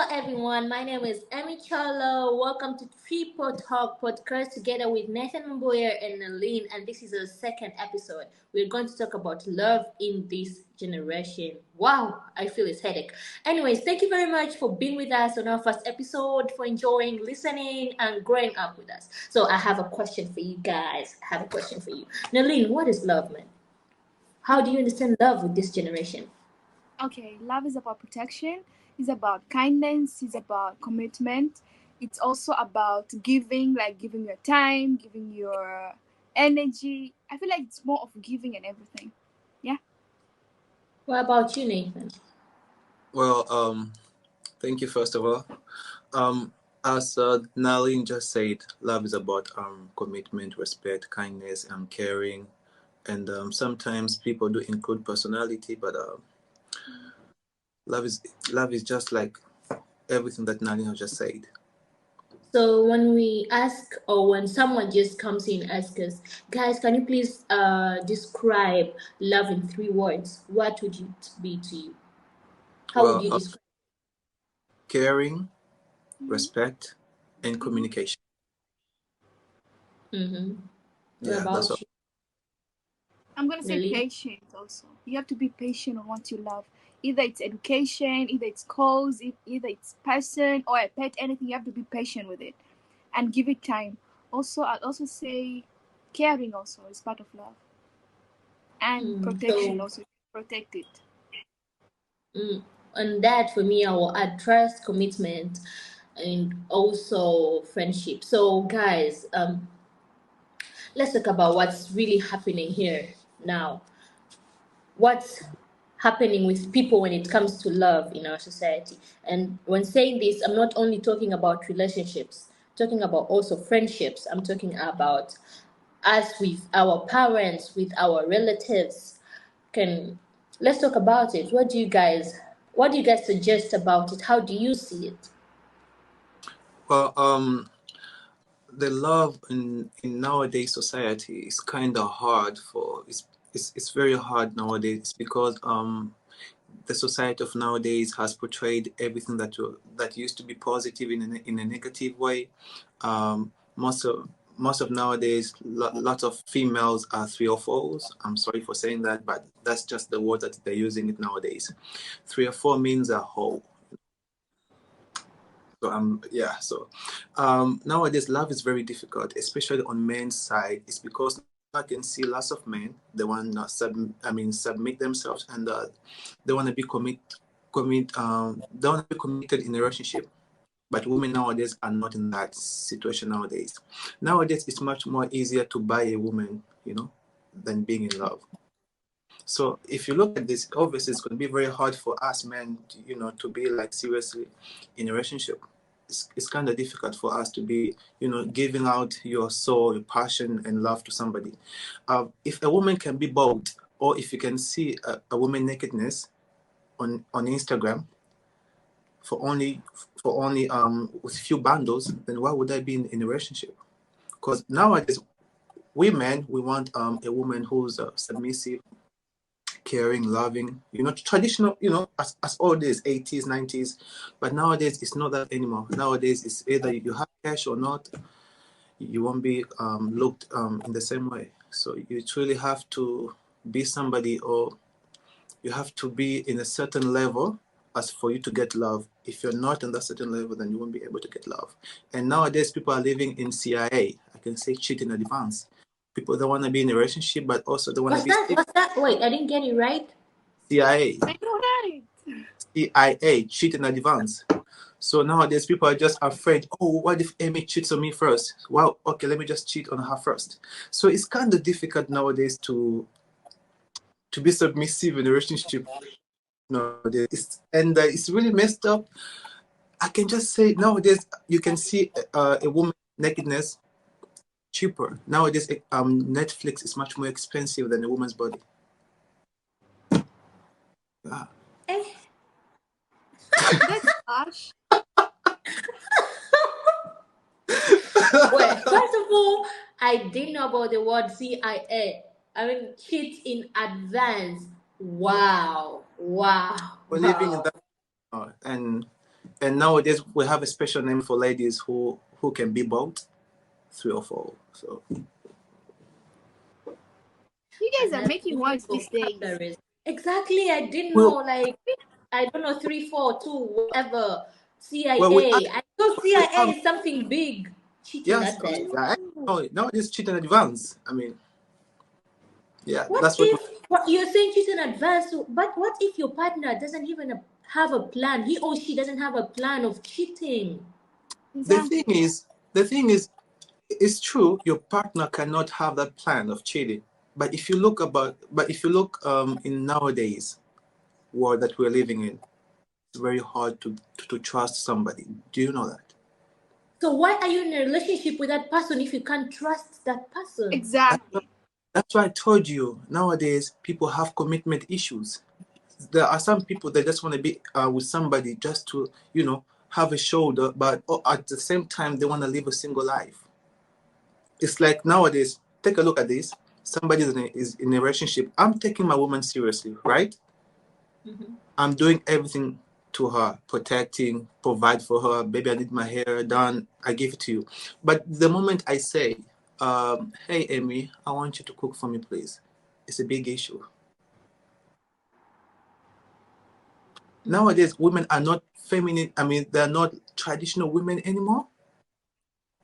everyone. My name is Emmy Cholo. Welcome to Triple Talk podcast together with Nathan Mboyer and Naleen. And this is our second episode. We're going to talk about love in this generation. Wow, I feel it's headache. Anyways, thank you very much for being with us on our first episode, for enjoying, listening, and growing up with us. So I have a question for you guys. I have a question for you. Naleen, what is love, man? How do you understand love with this generation? Okay, love is about protection, it's about kindness, it's about commitment. It's also about giving, like giving your time, giving your energy. I feel like it's more of giving and everything. Yeah. What about you, Nathan? Well, thank you first of all. As Nalin just said, love is about commitment, respect, kindness, and caring, and sometimes people do include personality, but love is just like everything that Nalin has just said. So when we ask, or when someone just comes in and asks us, guys, can you please describe love in 3 words? What would it be to you? How would Well, you describe? caring, Mhm. respect, and communication. Mm-hmm. What Yeah, that's all. about you, I'm gonna say Nelly? patience also. You have to be patient on what you love. Either it's education, either it's cause, either it's person or a pet, anything. You have to be patient with it and give it time. Also, I'd also say caring also is part of love, and protection So, also. Protect it. mm, and that for me, I will add trust, commitment, and also friendship. So, guys, let's talk about what's really happening here now. What's happening with people when it comes to love in our society. And when saying this, I'm not only talking about relationships, talking about also friendships. I'm talking about us with our parents, with our relatives. Can Let's talk about it. What do you guys suggest about it? How do you see it? Well, the love in nowadays society is kind of hard for it's very hard nowadays because the society of nowadays has portrayed everything that used to be positive in a negative way. Most of nowadays, lots of females are 3 or 4s. I'm sorry for saying that, but that's just the word that they're using it nowadays. 3 or 4 means a whole. So nowadays love is very difficult, especially on men's side. It's because I can see lots of men they want to submit themselves, and they want to be they want to be committed in a relationship. But women nowadays are not in that situation nowadays. Nowadays it's much more easier to buy a woman, than being in love. So if you look at this, obviously it's going to be very hard for us men, to be like seriously in a relationship. It's kind of difficult for us to be, giving out your soul, your passion, and love to somebody. If a woman can be bold, or if you can see a woman nakedness on Instagram for only with few bundles, then why would I be in a relationship? Because nowadays, we want a woman who's submissive, caring, loving, traditional, as all days, 80s, 90s. But nowadays, it's not that anymore. Nowadays, it's either you have cash or not, you won't be looked in the same way. So you truly have to be somebody, or you have to be in a certain level as for you to get love. If you're not in that certain level, then you won't be able to get love. And nowadays, people are living in CIA. I can say cheat in advance. People don't want to be in a relationship, but also they want to What's be that? What's that? Wait, I didn't get it right. CIA. I know, right? CIA, cheat in advance. So nowadays people are just afraid, oh, what if Amy cheats on me first? Well, okay, let me just cheat on her first. So it's kind of difficult nowadays to be submissive in a relationship nowadays. It's really messed up. I can just say nowadays you can see a woman nakedness cheaper. Nowadays Netflix is much more expensive than a woman's body. Yeah. Eh. That's harsh. Well, first of all, I didn't know about the word CIA. I mean, cheat in advance. Wow, wow, We're living in wow. that and And nowadays we have a special name for ladies who can be both 3 or 4. So You guys are making Another words these days. vocabularies. Exactly, I didn't know. well, Like, I don't know, 342, whatever. well we CIA. I thought we CIA have is something big. Cheating yes, at that. I know nowadays cheat in advance. I mean, yeah, What that's what. if what you're saying cheat in advance? But what if your partner doesn't even have a plan? He or she doesn't have a plan of cheating. The thing Exactly. is, the thing is, it's true. Your partner cannot have that plan of cheating. But if you look in nowadays world that we're living in, it's very hard to trust somebody. Do you know that? So why are you in a relationship with that person if you can't trust that person? That's why, Exactly. that's why I told you. Nowadays, people have commitment issues. There are some people that just want to be with somebody just to have a shoulder, but at the same time they want to live a single life. It's like nowadays. Take a look at this. Somebody is in a relationship. I'm taking my woman seriously, right? Mhm. I'm doing everything to her, protecting, provide for her. Baby, I need my hair done. I give it to you. But the moment I say, "Hey, Amy, I want you to cook for me, please," it's a big issue. Mhm. Nowadays, women are not feminine. I mean, they're not traditional women anymore.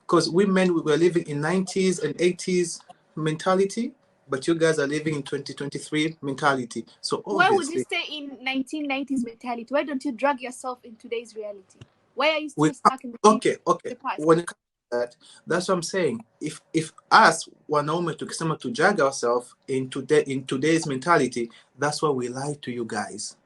Because we were living in 90s and 80s mentality, but you guys are living in 2023 mentality. So Why would you obviously, stay in 1990s mentality? Why don't you drag yourself in today's reality? Why are you we still stuck in the future, okay. the past? When it comes to that, that's what I'm saying. If us one moment to someone to drag ourselves in today's mentality, that's why we lie to you guys.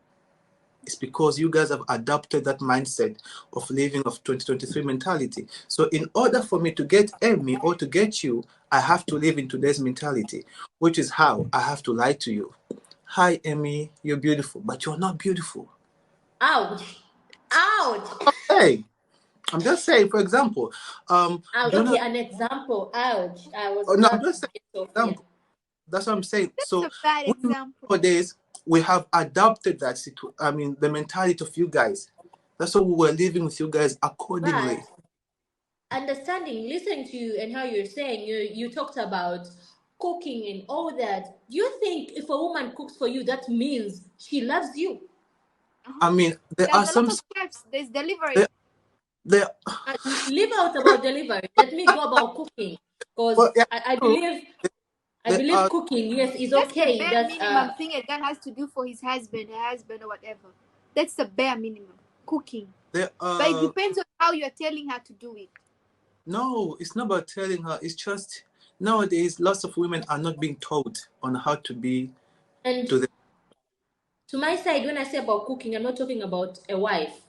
It's because you guys have adopted that mindset of living of 2023 mentality. So in order for me to get Emmy or to get you, I have to live in today's mentality, which is how I have to lie to you. Hi, Emmy, you're beautiful, but you're not beautiful. Ouch. Ouch. Hey, I'm just saying, for example, Ouch. do you Okay, know? an example. Ouch. I was Oh, no, I'm about just to saying, get off for here. example. That's what I'm saying. That's So a bad women example. nowadays we have adopted that I mean, the mentality of you guys. That's why we were living with you guys accordingly. But understanding, listening to you and how you're saying, you talked about cooking and all that. Do you think if a woman cooks for you, that means she loves you? I Uh-huh. mean, there There's are a lot some of steps. There's delivery. there there. Leave out about delivery. Let me go about cooking, because Well, yeah, I true. believe There are cooking, yes, is That's the okay. bare That's minimum thing a guy has to do for his husband, her husband, or whatever. That's the bare minimum. Cooking. there But it are depends on how you're telling her to do it. no. It's not about telling her. It's just nowadays lots of women are not being taught on how to be and to the. to my side, when I say about cooking, I'm not talking about a wife.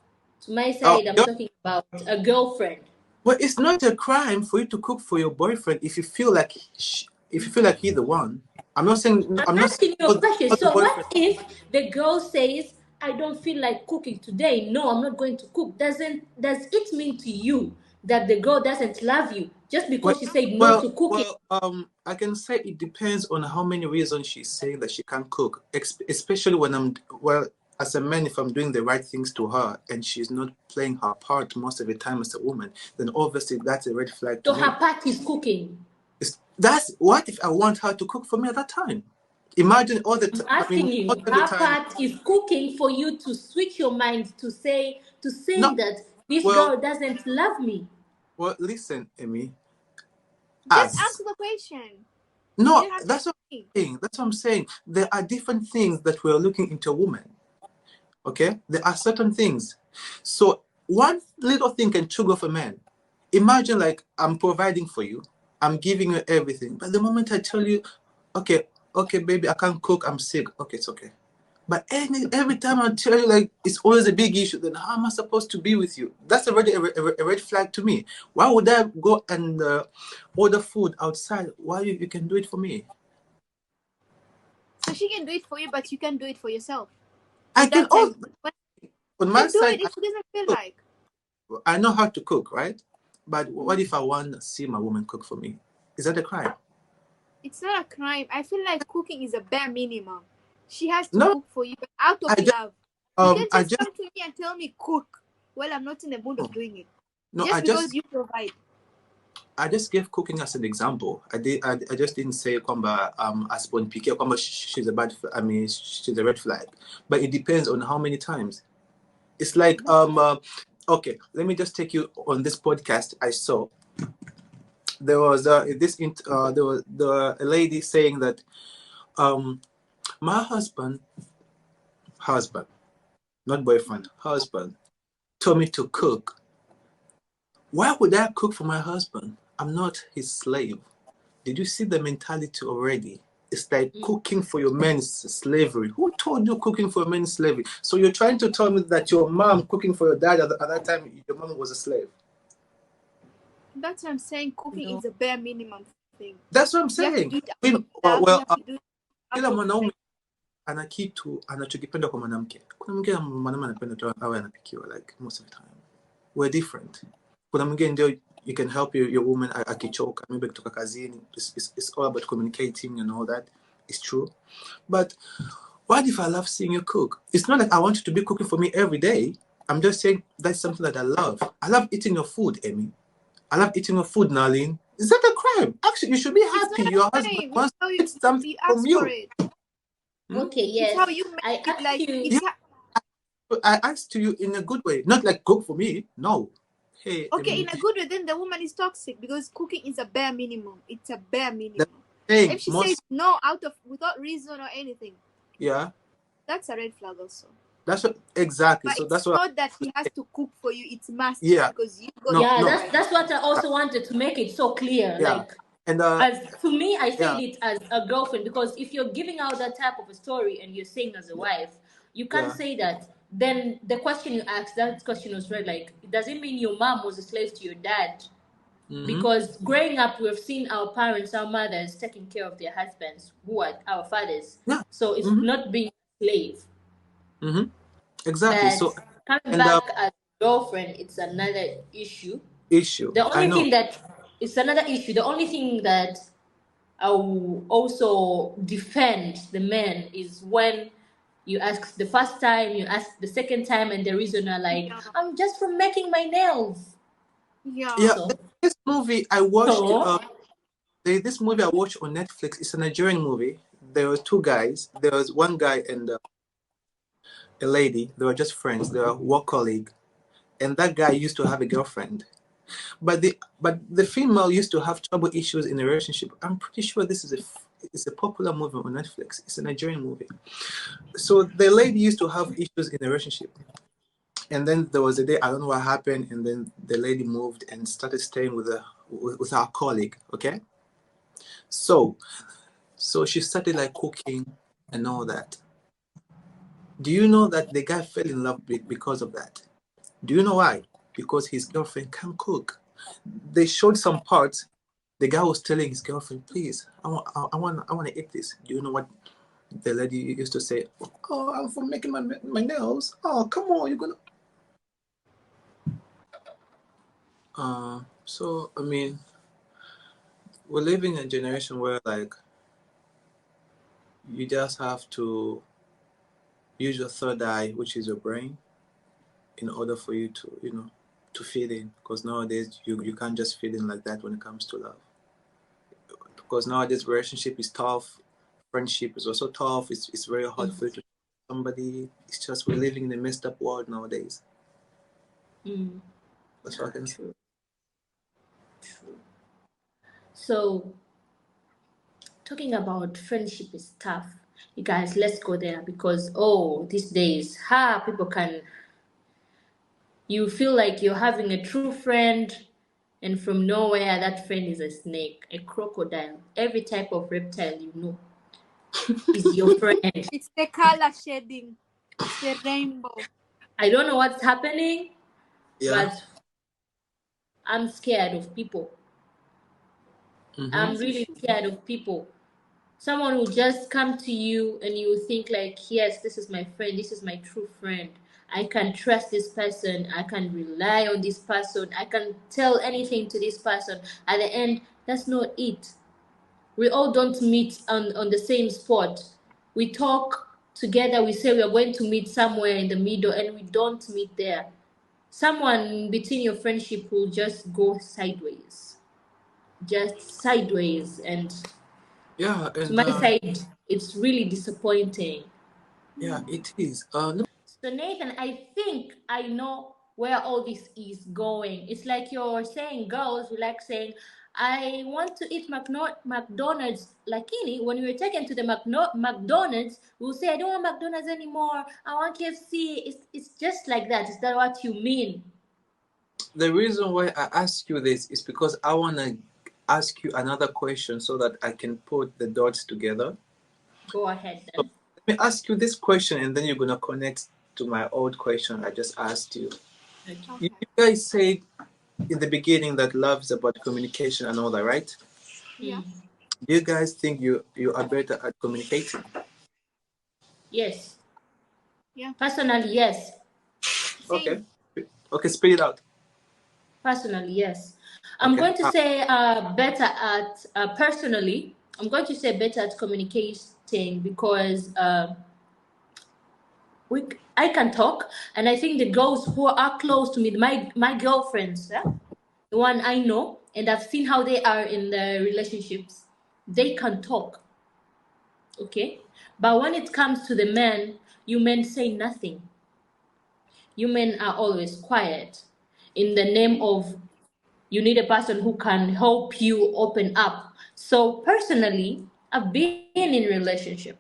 To my Oh, side, I'm talking about a girlfriend. well, it's not a crime for you to cook for your boyfriend if you feel like if you feel like he's the one. I'm I'm not saying asking you a question. not the So, boyfriend. what if the girl says, "I don't feel like cooking today. No, I'm not going to cook." Does it mean to you that the girl doesn't love you just Well, because she said no to cooking? I can say it depends on how many reasons she's saying that she can't cook. Especially when as a man, if I'm doing the right things to her and she's not playing her part most of the time as a woman, then obviously that's a red flag to So her me. part is cooking. That's what if I want her to cook for me at that time? Imagine all the I'm I mean, asking most you, of the her time. part is cooking for you to switch your mind to No, saying that this well, girl doesn't love me. listen, Amy. Just As answer the question. You no, don't have to that's what say. I'm saying. That's what I'm saying. There are different things that we're looking into a woman. Okay, there are certain things. So one little thing can trigger off a man. Imagine like I'm providing for you, I'm giving you everything, but the moment I tell you, okay, okay, baby, I can't cook, I'm sick. Okay, it's okay. But every time I tell you, like, it's always a big issue. Then how am I supposed to be with you? That's already a red flag to me. Why would I go and order food outside? Why you can do it for me? So she can do it for you, but you can do it for yourself. I On can that time, also on my then do side. it if she doesn't feel Cook. like. I know how to cook, right? But Mhm. what if I want to see my woman cook for me? Is that a crime? It's not a crime. I feel like cooking is a bare minimum. She has to No, cook for you, but out I of just love. You can I just just come to me and tell me cook well, I'm not in the mood of doing it. No, Just because you provide. I just gave cooking as an example. I just didn't say kwamba asiponipikia kwamba she's a bad. I mean, she's a red flag. But it depends on how many times. It's like okay. Let me just take you on this podcast. I saw there was there was a lady saying that my husband, not boyfriend, husband, told me to cook. Why would I cook for my husband? I'm not his slave. Did you see the mentality already? It's like cooking for your man is slavery. Who told you cooking for a man is slavery? So you're trying to tell me that your mom cooking for your dad at that time, your mom was a slave? That's what I'm saying. Cooking is a bare minimum thing. That's what I'm saying. Kila mwanaume ana kitu anachokipenda kwa mwanamke. Kuna mwingine mwanaume anapenda tu awe anapikiwa, like most of the time. We're different. Kuna mwingine ndio you can help your woman akichoka, maybe kutoka kazini. It's all about communicating and all that. It's true. But what if I love seeing you cook? It's not like I want you to be cooking for me every day. I'm just saying that's something that I love. I love eating your food, Amy. I love eating your food, Narlene. Is that a crime? Actually, you should be happy. Your husband wants to eat something from you. Okay, yes. It's how you make it, like, I asked you in a good way, not like cook for me. No. Hey. Okay, in a good way, then the woman is toxic because cooking is a bare minimum. It's a bare minimum. If she says no without reason or anything, yeah, that's a red flag also. That's what exactly. But so it's that's not what that he has to cook for you. It's must. Yeah. Because you got that's what I also wanted to make it so clear. Yeah. Like, and as to me, I said it as a girlfriend, because if you're giving out that type of a story and you're saying as a wife, you can't say that. Then the question you asked, that question was read like, does it mean your mom was a slave to your dad? Because growing up, we've seen our parents, our mothers taking care of their husbands, who are our fathers. Yeah. So it's not being a slave. Exactly. But so coming back as a girlfriend, it's another issue. The only thing that it's another issue. The only thing that I will also defend the man is when you ask the first time, you ask the second time, and the reason are like, I'm just from making my nails. Yeah. So, this movie I watched. This movie I watched on Netflix. It's a Nigerian movie. There were two guys. There was one guy and a lady. They were just friends. They were work colleague, and that guy used to have a girlfriend. But the female used to have trouble issues in a relationship. I'm pretty sure this is a popular movie on Netflix. It's a Nigerian movie. So the lady used to have issues in a relationship. And then there was a day, I don't know what happened, and then the lady moved and started staying with our colleague, okay? So she started like cooking and all that. Do you know that the guy fell in love because of that? Do you know why? Because his girlfriend can cook. They showed some parts. The guy was telling his girlfriend, "Please, I want to eat this." Do you know what the lady used to say? "Oh, I'm for making my nails. Oh, come on, you're gonna." So I mean, we're living in a generation where like you just have to use your third eye, which is your brain, in order for you to to fit in. Because nowadays you can't just fit in like that when it comes to love. Because nowadays relationship is tough, friendship is also tough. It's very hard for you to somebody. It's just we're living in a messed up world nowadays. That's what I can say. True. So, talking about friendship is tough. You guys, let's go there, because these days, people can. You feel like you're having a true friend, and from nowhere, that friend is a snake, a crocodile, every type of reptile you know is your friend. It's the color shading. It's the rainbow. I don't know what's happening, but I'm scared of people. I'm really scared of people. Someone will just come to you and you think like, yes, this is my friend, this is my true friend. I can trust this person. I can rely on this person. I can tell anything to this person. At the end, that's not it. We all don't meet on the same spot. We talk together. We say we are going to meet somewhere in the middle, and we don't meet there. someone between your friendship will just go sideways, just sideways, and Yeah, to and my side, it's really disappointing. yeah, it is. So Nathan, I think I know where all this is going. It's like you're saying girls, you like saying, I want to eat McDonald's. Lakini, when we were taken to the McDonald's, we'll say, I don't want McDonald's anymore. I want KFC. It's just like that. Is that what you mean? The reason why I ask you this is because I want to ask you another question so that I can put the dots together. Go ahead So then. let me ask you this question, and then you're gonna connect to my old question I just asked you. Okay. You Okay. guys said in the beginning that love is about communication and all that, right? Yeah. Mm. Do you guys think you are better at communicating? Yes. Yeah. Personally, yes. Same. Okay. Okay, spit it out. Personally, yes. I'm Okay. going to say better at personally. I'm going to say better at communicating because I can talk, and I think the girls who are close to me, my girlfriends, yeah, the one I know, and I've seen how they are in the relationships, they can talk, okay. But when it comes to the men, you men say nothing. You men are always quiet, in the name of you need a person who can help you open up. So personally, I've been in relationship.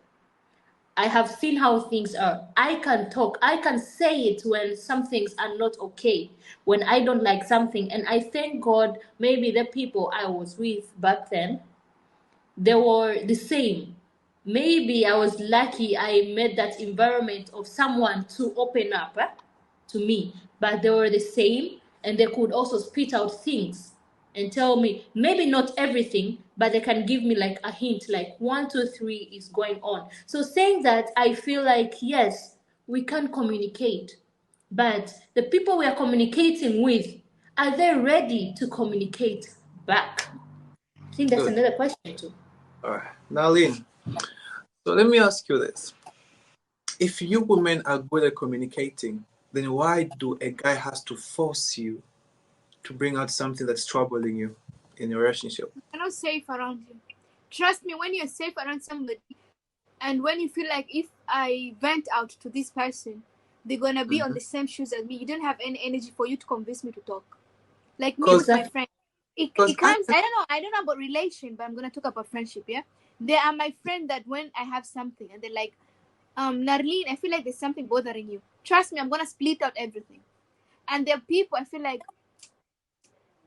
I have seen how things are. I can talk. I can say it when some things are not okay, when I don't like something. And I thank God maybe the people I was with back then, they were the same. Maybe I was lucky I met that environment of someone to open up to me, but they were the same, and they could also spit out things and tell me maybe not everything, but they can give me like a hint, like one, two, three is going on. So saying that, I feel like yes, we can communicate, but the people we are communicating with, are they ready to communicate back? I think that's Good. another question too. All right. Now, Lynn, so let me ask you this. If you women are good at communicating, then why do a guy has to force you to bring out something that's troubling you in your relationship? You're not safe around him. Trust me, when you're safe around somebody, and when you feel like if I vent out to this person, they're gonna be on Mm-hmm. the same shoes as me. You don't have any energy for you to convince me to talk. Like me Cause, with my Exactly. friend, it cause comes. I don't know about relation, but I'm gonna talk about friendship. Yeah, they are my friend that when I have something and they're like, Narlene, I feel like there's something bothering you. Trust me, I'm gonna split out everything. And there are people I feel like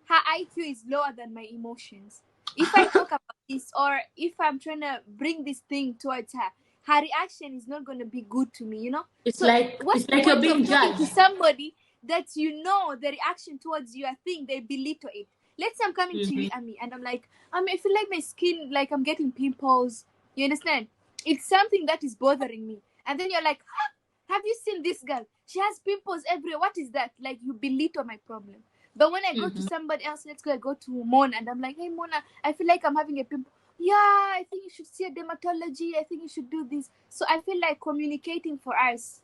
her IQ is lower than my emotions. If I talk about this or if I'm trying to bring this thing towards her, her reaction is not going to be good to me, you know? So, what's It's the like you're point of being talking to judged. somebody that you know the reaction towards your thing, they belittle it? Let's say I'm coming to Mm-hmm. you, Ami, and I'm like, I feel like my skin, like I'm getting pimples. You understand? It's something that is bothering me. And then you're like, have you seen this girl? She has pimples everywhere. What is that? Like, you belittle my problem. But when I go to Mm-hmm. somebody else, let's go, I go to Mona, and I'm like, hey, Mona, I feel like I'm having a pimple. Yeah, I think you should see a dermatology. I think you should do this. So I feel like communicating for us,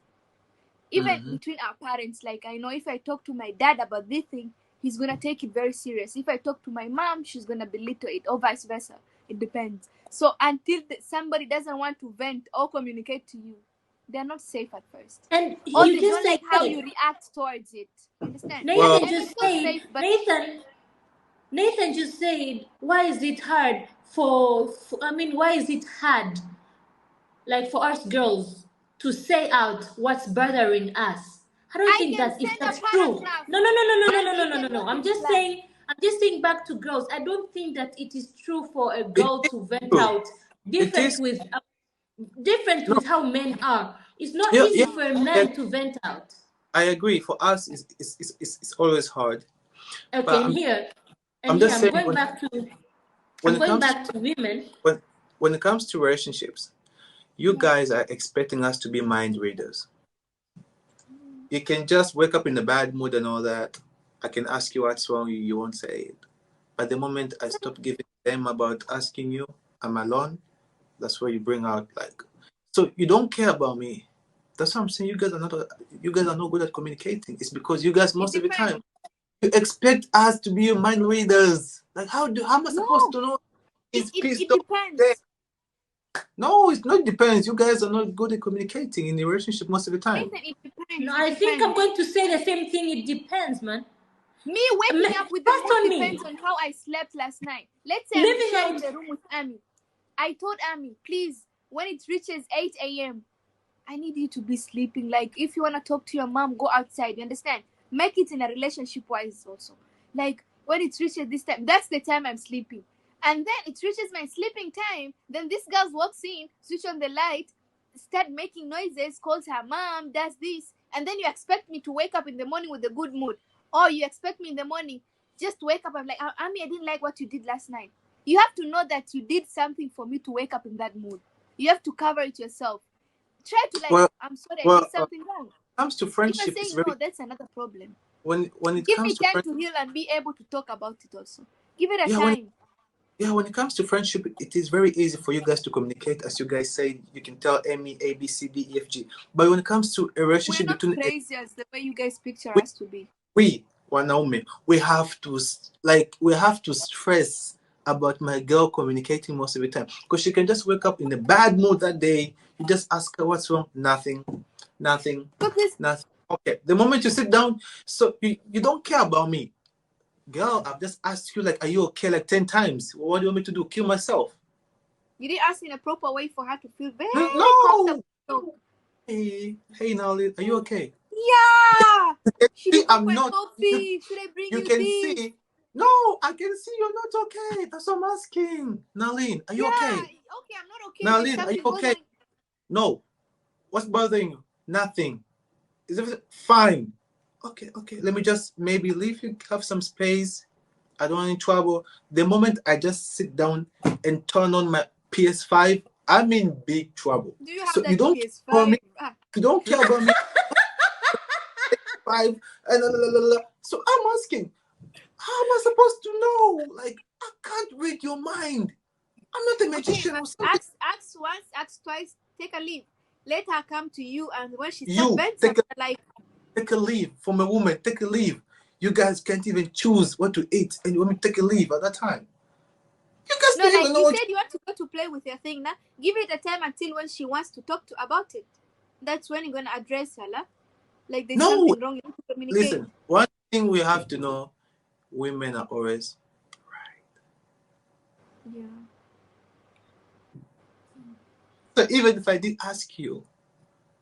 even mm-hmm. between our parents, like I know if I talk to my dad about this thing, he's gonna take it very serious. If I talk to my mom, she's gonna belittle it, or vice versa. It depends. So until somebody doesn't want to vent or communicate to you, they're not safe at first, And or you they just don't said like how you it. react towards it. You understand? Well, Nathan And just it's not said, safe, but Nathan just said, why is it hard for I mean, why is it hard, like for us girls, to say out what's bothering us? I don't I think can that if send a that's true. paragraph No, and no, it no, no, no, no. cannot be I'm just replied. saying, back to girls. I don't think that it is true for a it girl is to vent true. out It different is with different no. with how men are. It's not Yeah, easy yeah. for a yeah, man to vent out. I agree. For us, it's always hard. Okay, But I'm just I'm saying going back to when it comes women. when when it comes to relationships, you Yeah. guys are expecting us to be mind readers. You can just wake up in a bad mood and all that. I can ask you what's wrong, you won't say it. But the moment I stop giving them about asking you, I'm alone, that's where you bring out like, so you don't care about me. That's what I'm saying. You guys are not good at communicating. It's because you guys, It most of the time, depends. you expect us to be your mind readers. Like, how am I supposed No, to know he's it pissed off today? depends. No, it's not depends. You guys are not good at communicating in a relationship most of the time. Nathan, it No, depends. It I think I'm depends. going to say the same thing. It depends, man. Me waking up with the Trust mood on depends me. on how I slept last night. Let's say I'm Living sharing out. the room with Amy. I told Amy, please, when it reaches 8 a.m., I need you to be sleeping. Like, if you want to talk to your mom, go outside. You understand? Make it in a relationship wise also. Like, when it reaches this time, that's the time I'm sleeping. And then it reaches my sleeping time. Then this girl walks in, switch on the light, start making noises, calls her mom, does this. And then you expect me to wake up in the morning with a good mood. Or you expect me in the morning just to wake up. I'm like, Amy, I didn't like what you did last night. You have to know that you did something for me to wake up in that mood. You have to cover it yourself. Try to like, Well, I'm sorry, I well, did something wrong. comes to If I friendship, say it's no, very that's another problem. when it Give me comes to time friend, to heal and be able to talk about it also. Give it a yeah, time. when it comes to friendship, it is very easy for you guys to communicate. As you guys say, you can tell Amy A B C D E F G. But when it comes to a We're relationship not between crazy as the way you guys picture we, us to be. Naomi, we have to stress about my girl communicating most of the time because she can just wake up in a bad mood that day. You just ask her what's wrong, nothing, nothing, But this, nothing. Okay, the moment you sit down, so you don't care about me, girl. I've just asked you like, are you okay? Like 10 times. What do you want me to do? Kill myself? you did ask in a proper way for her to feel very No. comfortable. Hey, Nolly, are you okay? Yeah. Should See, you cook I'm my not. coffee? Should I bring You you can this? see. No, I can see you're not okay. That's what I'm asking. Nalin, are you Yeah. okay? Okay, I'm not okay. There's Nalin, are you something okay? bothering. No. What's bothering you? Nothing. Is everything fine? Okay, okay. Let me just maybe leave you, have some space. I don't want any trouble. The moment I just sit down and turn on my PS5, I'm in big trouble. Do you have So you that don't care about me. PS5? Ah. You don't care about me. Five and so I'm asking, how am I supposed to know? Like, I can't read your mind. I'm not a Okay, magician but or something. ask once, ask twice, take a leave. Let her come to you, and when she start You venting, like, take a leave from a woman. Take a leave. You guys can't even choose what to eat, and you want me to take a leave at that time. You guys no, don't like even know you what. said, you want to go to play with your thing. Now, give it a time until when she wants to talk to about it. That's when you're gonna address her, lah. Like there's No, something wrong. You need to communicate. listen. One thing we have to know: women are always right. Yeah. So even if I did ask you,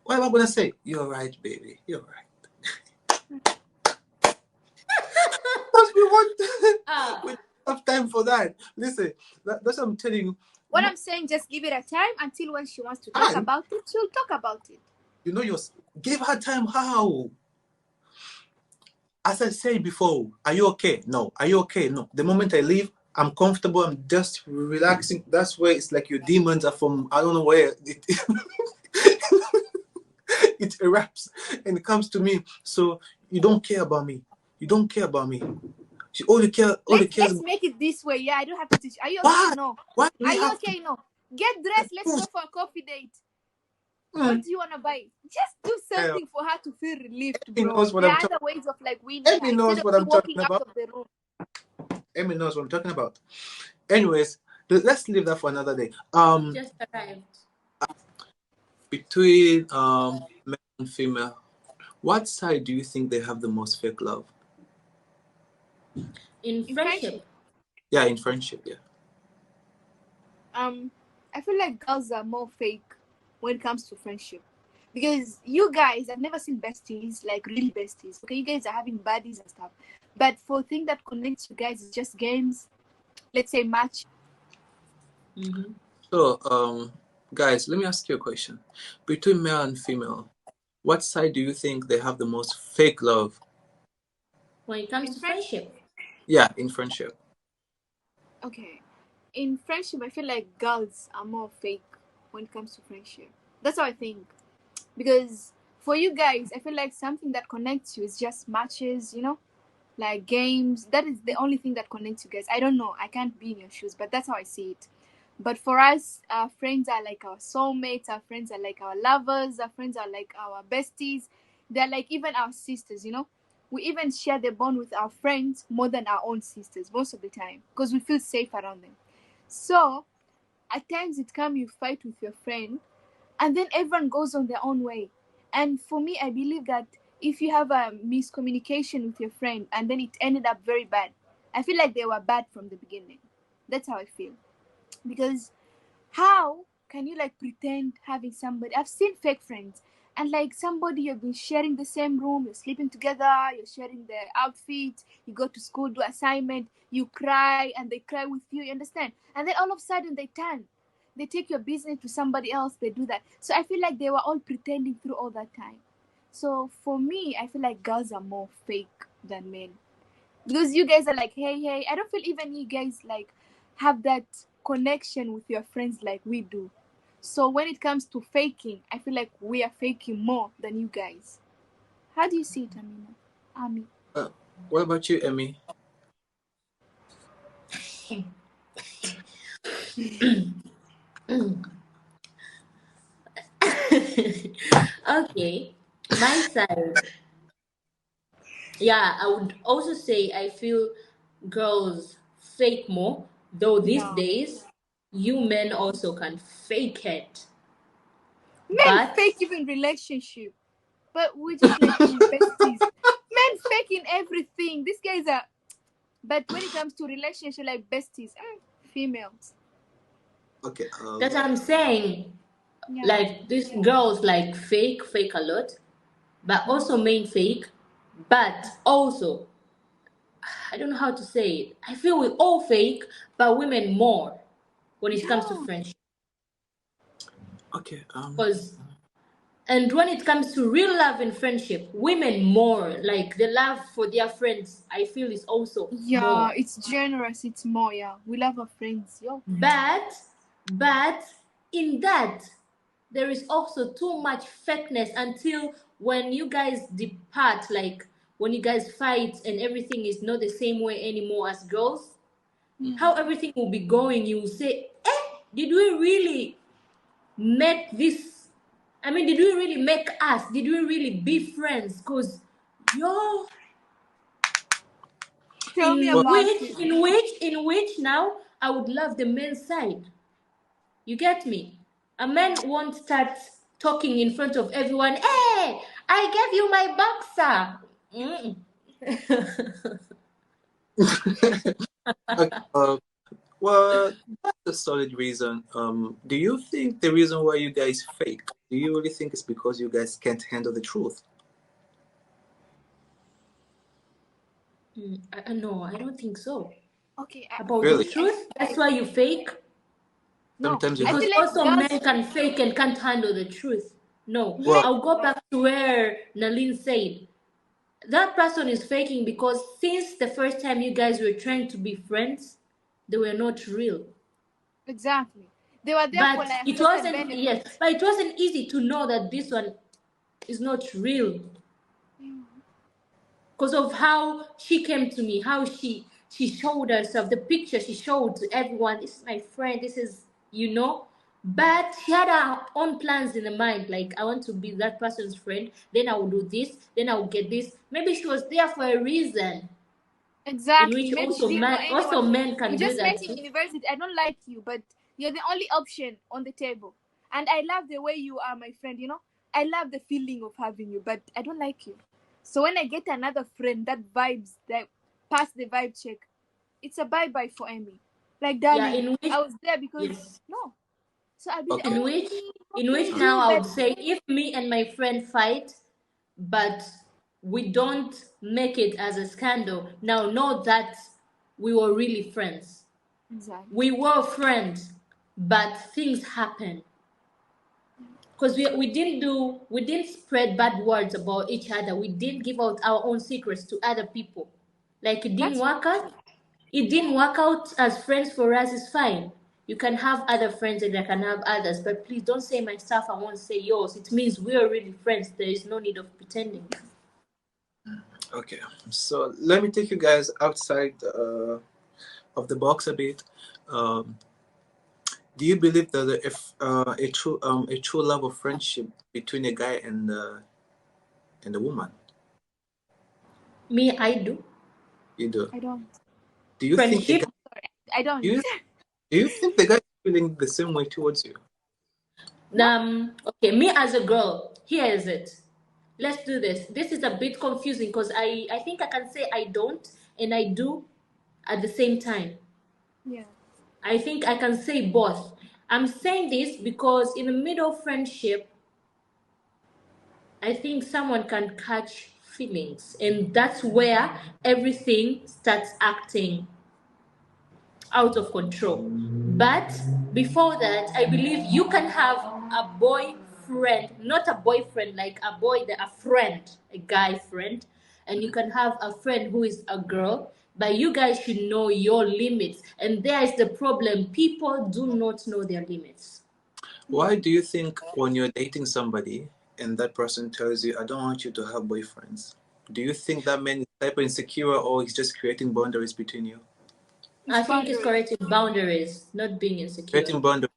what am I gonna say? You're right, baby. You're right. Because we want. We don't have time for that. Listen, that's what I'm telling you. What I'm saying, just give it a time until when she wants to talk Time. about it, she'll talk about it. You know, give her time. How? As I said before, are you okay? No. Are you okay? No. The moment I leave, I'm comfortable. I'm just relaxing. That's where it's like your demons are from. I don't know where it erupts and it comes to me. So you don't care about me. You don't care about me. She only cares Let's about make it this way. Yeah, I don't have to teach. Are you okay? why? No. Why do Are we you have to okay? No. Get dressed. Let's go for a coffee date. What do you want to buy? Just do something for her to feel relieved, Amy bro. knows what There I'm are talking other ways of like winning her Amy instead knows of what you I'm talking walking out about. of the room. Amy knows what I'm talking about. Anyways, let's leave that for another day. Just arrived. Between male and female, what side do you think they have the most fake love? In In friendship. Yeah, in friendship, yeah. I feel like girls are more fake when it comes to friendship. Because you guys, I've never seen besties, like real besties. Okay, you guys are having buddies and stuff. But for thing that connects you guys is just games, let's say match. Mm-hmm. So, guys, let me ask you a question. Between male and female, what side do you think they have the most fake love? When it comes In to friendship, friendship. Yeah, in friendship. okay. In friendship, I feel like girls are more fake when it comes to friendship. That's how I think. Because for you guys, I feel like something that connects you is just matches, like games. That is the only thing that connects you guys. I don't know. I can't be in your shoes, but that's how I see it. But for us, our friends are like our soulmates, our friends are like our lovers, our friends are like our besties. They're like even our sisters, you know. We even share the bond with our friends more than our own sisters most of the time because we feel safe around them. So at times it comes you fight with your friend and then everyone goes on their own way. And for me, I believe that if you have a miscommunication with your friend and then it ended up very bad, I feel like they were bad from the beginning. That's how I feel. Because how can you like pretend having somebody? I've seen fake friends and like somebody you've been sharing the same room, you're sleeping together, you're sharing the outfit, you go to school, do assignment, you cry and they cry with you, you understand? And then all of a sudden they turn. They take your business to somebody else, they do that. So I feel like they were all pretending through all that time. So for me, I feel like girls are more fake than men because you guys are like hey hey. I don't feel even you guys like have that connection with your friends like we do. So when it comes to faking, I feel like we are faking more than you guys. How do you see it, Amina? Ami? Uh, what about you, Emmy? Okay, my side. Yeah, I would also say I feel girls fake more, though these Yeah, days you men also can fake it. men But fake even relationship, but we're just like besties. Men faking everything. These guys are, but when it comes to relationship like besties, females. Okay. that I'm saying, Yeah. like these girls like fake a lot, but Mhm. also main fake, but also I don't know how to say it. I feel we all fake, but women more when it comes to Yeah. friendship. Okay. Because and when it comes to real love and friendship, women more like the love for their friends. I feel is also Yeah, more. it's generous. It's more. Yeah, we love our friends. Yo. But but in that there is also too much fakeness until when you guys depart, like when you guys fight and everything is not the same way anymore as girls, Yeah. how everything will be going, you will say, did we really make this? I mean, did we really make us? Did we really be friends? Because yo, Tell me well, about it. in which now I would love the men's side. You get me? A man won't start talking in front of everyone. Hey, I gave you my boxer. okay. Well, that's a solid reason. Do you think the reason why you guys fake? Do you really think it's because you guys can't handle the truth? No, I don't think so. Okay, About for the Really? me, I truth, feel that's like why you fake. no. Sometimes you I have. Because feel like also men girls, can fake and can't handle the truth. No, men. Well, I'll go No, back to where Nalin said. That person is faking because since the first time you guys were trying to be friends, they were not real. exactly. They were there for But like a it certain wasn't, benefit. yes, but it wasn't easy to know that this one is not real because of how she came to me, how she showed herself, the picture she showed to everyone. This is my friend. This is But she had her own plans in the mind. Like I want to be that person's friend. Then I will do this. Then I will get this. Maybe she was there for a reason. In Exactly. which Maybe she also didn't know men anyone. can We do just met that in too. university. I don't like you, but you're the only option on the table. And I love the way you are, my friend. You know, I love the feeling of having you, but I don't like you. So when I get another friend that vibes that pass the vibe check, it's a bye bye for Amy. Like, Yeah, darling, in which I was there because yes. no. So I'll be like, okay. in oh, which okay, in okay, which do now your I would best. say if me and my friend fight but we don't make it as a scandal, now know that we were really friends. Exactly. We were friends, but things happen because we didn't spread bad words about each other. We didn't give out our own secrets to other people. Like it didn't That's work out. It didn't yeah, work out as friends for us. Is fine. You can have other friends and I can have others, but please don't say my stuff. I won't say yours. It means we are really friends. There is no need of pretending. Okay. So let me take you guys outside of the box a bit. Um, Do you believe that if a true love of friendship between a guy and a woman? Me, I do. You do. I don't. Do you think a Friendship. guy, I do don't. you, do you think the guy is feeling the same way towards you? What? Okay, me as a girl, here is it. Let's do this. This is a bit confusing because I think I can say I don't and I do at the same time. Yeah. I think I can say both. I'm saying this because in the middle of friendship, I think someone can catch feelings, and that's where everything starts acting out of control. But before that, I believe you can have a boyfriend, not a boyfriend like a boy, a friend, a guy friend, and you can have a friend who is a girl. But you guys should know your limits, and there is the problem: people do not know their limits. Why do you think when you're dating somebody and that person tells you, "I don't want you to have boyfriends," do you think that man is type of insecure or he's just creating boundaries between you? It's I think it's boundaries. correcting boundaries, not being insecure. Creating boundaries.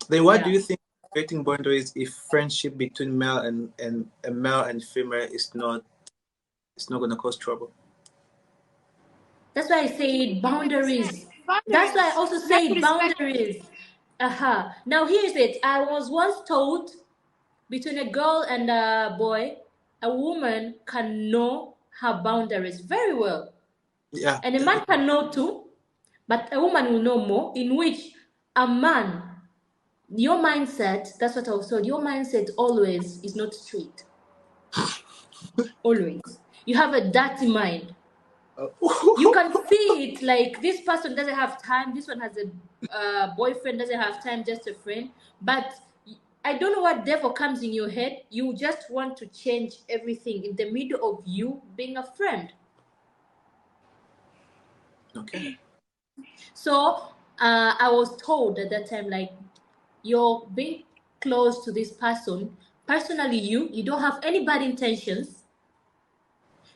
Then why do Yeah. you think creating boundaries if friendship between male and a male and female is not, it's not gonna cause trouble? That's why I say Like I said, boundaries. That's why I boundaries. also You have to say respect. boundaries. Aha. Now here's it. I was once told between a girl and a boy, a woman can know her boundaries very well. Yeah. And a man can know too, but a woman will know more, in which a man, your mindset, that's what I was told, your mindset always is not straight. Always. You have a dirty mind. You can see it like this person doesn't have time, this one has a boyfriend, doesn't have time, just a friend. But I don't know what devil comes in your head. You just want to change everything in the middle of you being a friend. Okay. So I was told at that time, like, you're being close to this person. Personally, you don't have any bad intentions.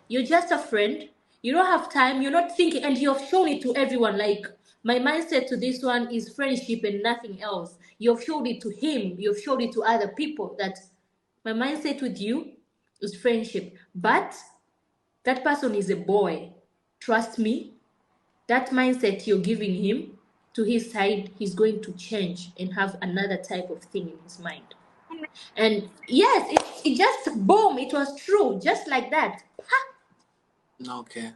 You're just a friend. You don't have time. You're not thinking, and you have shown it to everyone. Like, my mindset to this one is friendship and nothing else. You've showed it to him. You've showed it to other people that my mindset with you is friendship. But that person is a boy. Trust me, that mindset you're giving him to his side, he's going to change and have another type of thing in his mind. And yes, it just boom, it was true, just like that. Okay.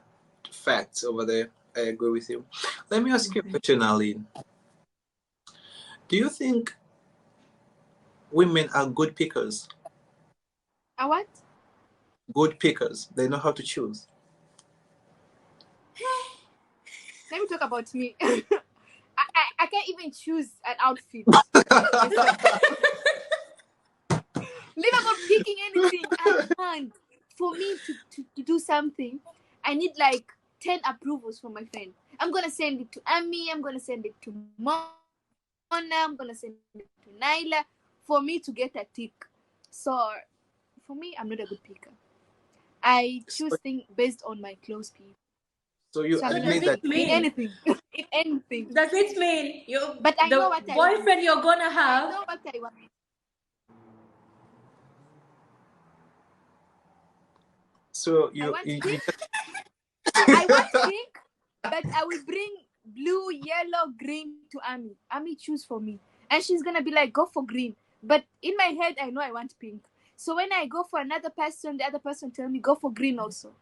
Facts over there. I agree with you. Let me ask you a question, Aline. Do you think women are good pickers? A what? Good pickers. They know how to choose. Let me talk about me. I can't even choose an outfit. Leave about picking anything. I can't. For me to do something, I need like 10 approvals from my friend. I'm gonna send it to Ami, I'm gonna send it to Mona, I'm gonna send it to Naila for me to get a tick. So for me, I'm not a good picker. I choose So, things based on my close people. so you So I'm So not does admit good that. it in mean anything. In anything. does it mean you But I know the what I want. boyfriend you're gonna I have? know what I want. So I you want you, you pink. just, I want pink, but I will bring blue, yellow, green to Ami. Ami choose for me. And she's gonna be like, go for green. But in my head, I know I want pink. So when I go for another person, the other person tell me, go for green also.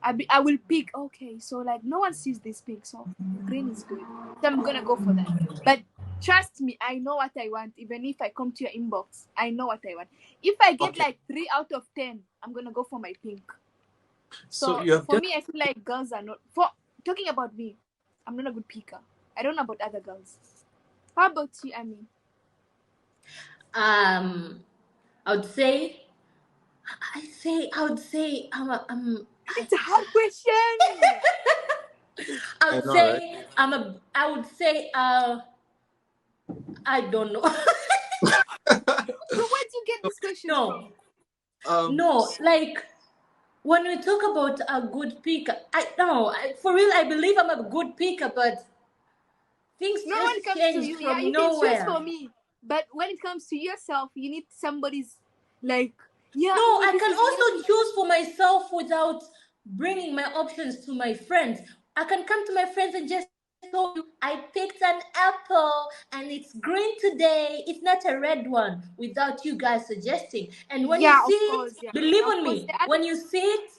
I will pick, okay, so like no one sees this pink, so green is good. So I'm gonna go for that. But trust me, I know what I want. Even if I come to your inbox, I know what I want. If I get okay. like 3 out of 10, I'm gonna go for my pink. So So you have for just me, I feel like girls are not. For talking about me, I'm not a good picker. I don't know about other girls. How about you, Ami? Um, I would say, I would say, It's a hard question. I I would know, right? say, I would say, I don't know. So where do you get these questions No, from? no, like when we talk about a good picker, I no, for real, I believe I'm a good picker, but Things Not when it just comes to changed you. Yeah, from you can choose nowhere. for me, but when it comes to yourself, you need somebody's like, yeah, No, oh, I this can is nice. also choose for myself without bringing my options to my friends. I can come to my friends and just tell you, I picked an apple and it's green today. It's not a red one without you guys suggesting. And when you Yeah, see of it, course, yeah, believe of on course. me, when you see it,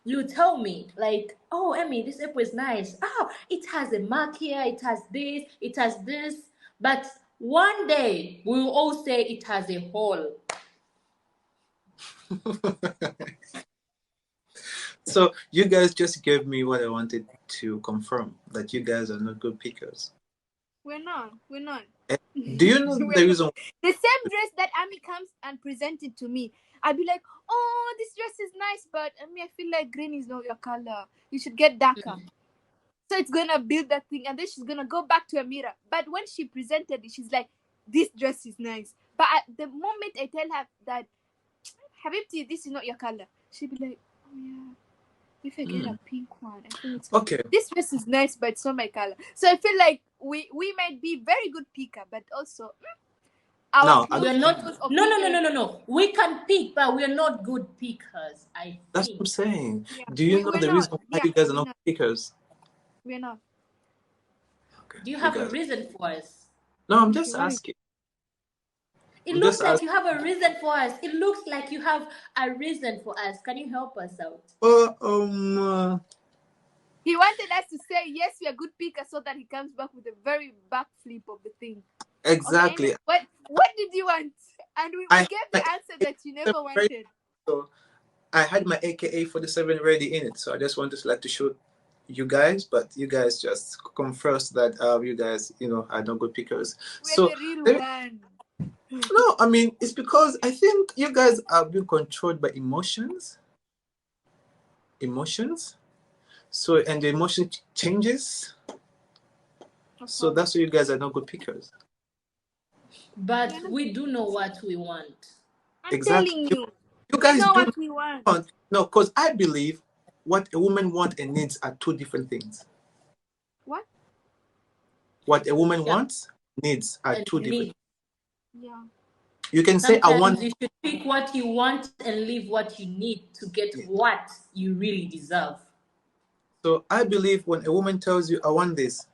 you tell me like, oh Emmy, this apple is nice. Oh, it has a mark here, it has this, it has this. But one day we will all say it has a hole. So you guys just gave me what I wanted to confirm, that you guys are not good pickers. We're not. We're not. Eh, do you know We're the not. reason? The same dress that Ami comes and presented to me, I'd be like, oh, this dress is nice, but I feel like green is not your color. You should get darker. So it's gonna build that thing, and then she's gonna go back to a mirror. But when she presented it, she's like, this dress is nice. But at the moment I tell her that, Habibti, this is not your color, she'd be like, oh yeah. If I get a pink one, I think it's Okay. this dress is nice, but it's not my color. So I feel like we might be very good picker, but also our Now, I We don't are close think not. people's No, no, no, opinion. no, no, no. We can pick, but we are not good pickers. I that's what I'm think. saying. Yeah, Do you know we're the not. reason why Yeah, you guys are we're not not. pickers? We're not. Okay, Do you you have a guys. reason for us? No, I'm Okay, just what is asking. It I'm looks just like asking. you have a reason for us. It looks like you have a reason for us. Can you help us out? Oh, he wanted us to say yes, we are good pickers, so that he comes back with a very backflip of the thing. Okay, anyway, exactly. what did you want? And I we had gave the my answer that you AK-47 never ready, wanted. so I had my AK-47 ready in it. So I just wanted to like to show you guys, but you guys just confess that you guys, are not good pickers. We're So the real let me, one. no, I mean it's because I think you guys are being controlled by emotions. Emotions. So and the emotion changes. Of So course. that's why you guys are not good pickers. We're But not. we do know what we want. I'm Exactly. telling You, you, you we guys know do what we want. not want, no, because I believe what a woman wants and needs are two different things. What? What a woman Yeah, wants, needs are and two different. need. Yeah. You can say I Sometimes want. you should pick what you want and leave what you need to get Yeah. what you really deserve. So I believe when a woman tells you I want this,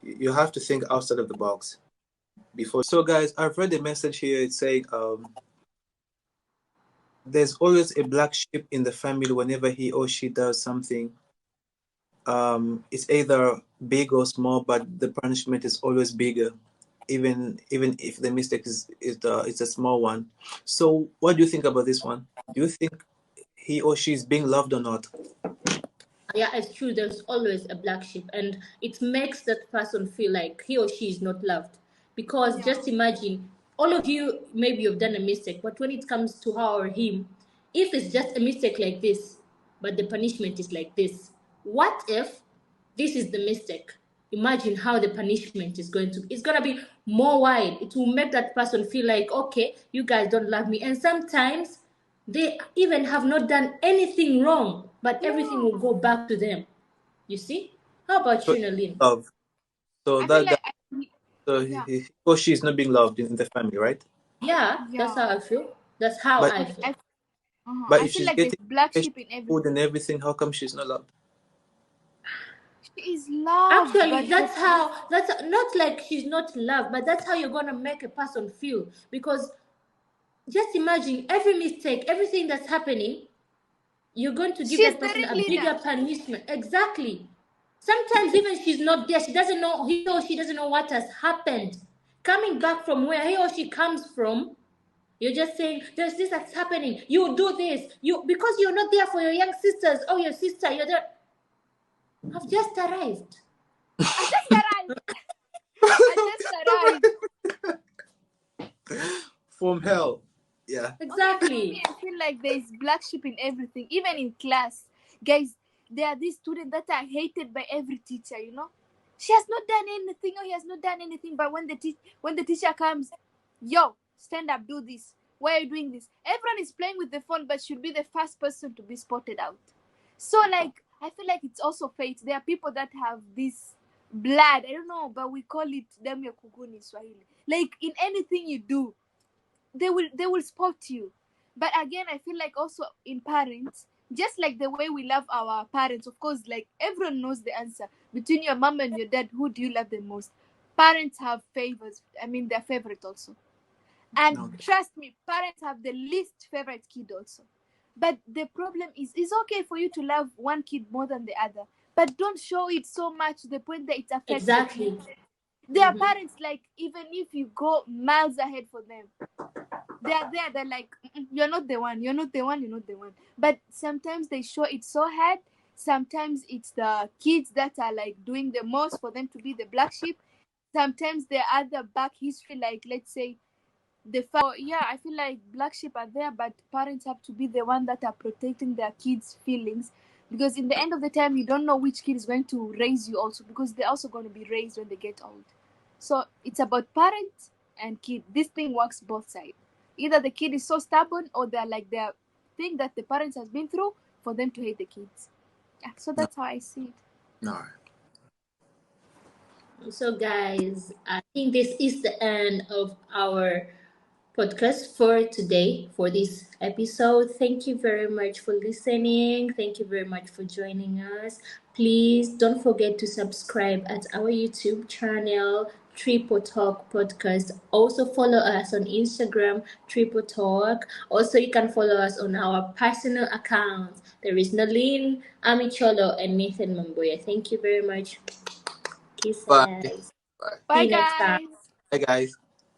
you have to think outside of the box before. So guys, I've read a message here. It's saying there's always a black sheep in the family whenever he or she does something. It's either big or small, but the punishment is always bigger, even if the mistake is a small one. So what do you think about this one? Do you think he or she is being loved or not? Yeah, it's true. There's always a black sheep, and it makes that person feel like he or she is not loved. Because Yeah. just imagine, all of you maybe you've done a mistake, but when it comes to her or him, if it's just a mistake like this, but the punishment is like this, what if this is the mistake? Imagine how the punishment is going to. It's gonna be more wide. It will make that person feel like, okay, you guys don't love me, and sometimes they even have not done anything wrong, but everything Yeah. will go back to them. You see? How about So you, Naline? love. So I feel that like so yeah. he or she is not being loved in the family, right? Yeah, that's Yeah. how I feel. That's how But I But feel. but I if feel she's like there's getting black education, sheep in food and everything. everything, how come she's not loved? She is loved, Actually, but the that's not like she's not loved, but that's how you're gonna make a person feel. Because just imagine every mistake, everything that's happening, you're going to give she's that the person a ringleader. bigger punishment. Exactly. Sometimes even she's not there, she doesn't know, he or she doesn't know what has happened. Coming back from where he or she comes from, you're just saying, there's this that's happening. You do this. You because you're not there for your young sisters. Oh, your sister, you're there. I've just arrived. I just arrived. I just arrived. From hell. Yeah. Okay, for me, Exactly. I feel like there's black sheep in everything, even in class. Guys, there are these students that are hated by every teacher, you know? She has not done anything, or he has not done anything, but when the teacher comes, yo, stand up, do this. Why are you doing this? Everyone is playing with the phone, but should be the first person to be spotted out. So, like, I feel like it's also fate. There are people that have this blood. I don't know, but we call it damu ya kuguni in Swahili. Like in anything you do, they will spot you. But again, I feel like also in parents, just like the way we love our parents, of course, like everyone knows the answer. Between your mom and your dad, who do you love the most? Parents have favors. I mean, they're favorite also. And Okay. trust me, parents have the least favorite kid also. But the problem is, it's okay for you to love one kid more than the other, but don't show it so much to the point that it affects the kid. Exactly. Their parents, like, even if you go miles ahead for them, they are there. They're like, you're not the one. You're not the one. You're not the one. But sometimes they show it so hard. Sometimes it's the kids that are like doing the most for them to be the black sheep. Sometimes there are other back history, like let's say the yeah, I feel like black sheep are there, but parents have to be the one that are protecting their kids' feelings, because in the end of the time, you don't know which kid is going to raise you also, because they're also going to be raised when they get old. So it's about parents and kid. This thing works both sides. Either the kid is so stubborn, or they're like their thing that the parents has been through for them to hate the kids. Yeah, so No. that's how I see it. No. So, guys, I think this is the end of our podcast for today, for this episode. Thank you very much for listening. Thank you very much for joining us. Please don't forget to subscribe at our YouTube channel, Triple Talk Podcast. Also follow us on Instagram, Triple Talk. Also, you can follow us on our personal accounts. There is Nalin, Amicholo, and Nathan Mamboya. Thank you very much. Bye. Kisses. Bye. See Bye, you next time. guys. Bye, guys.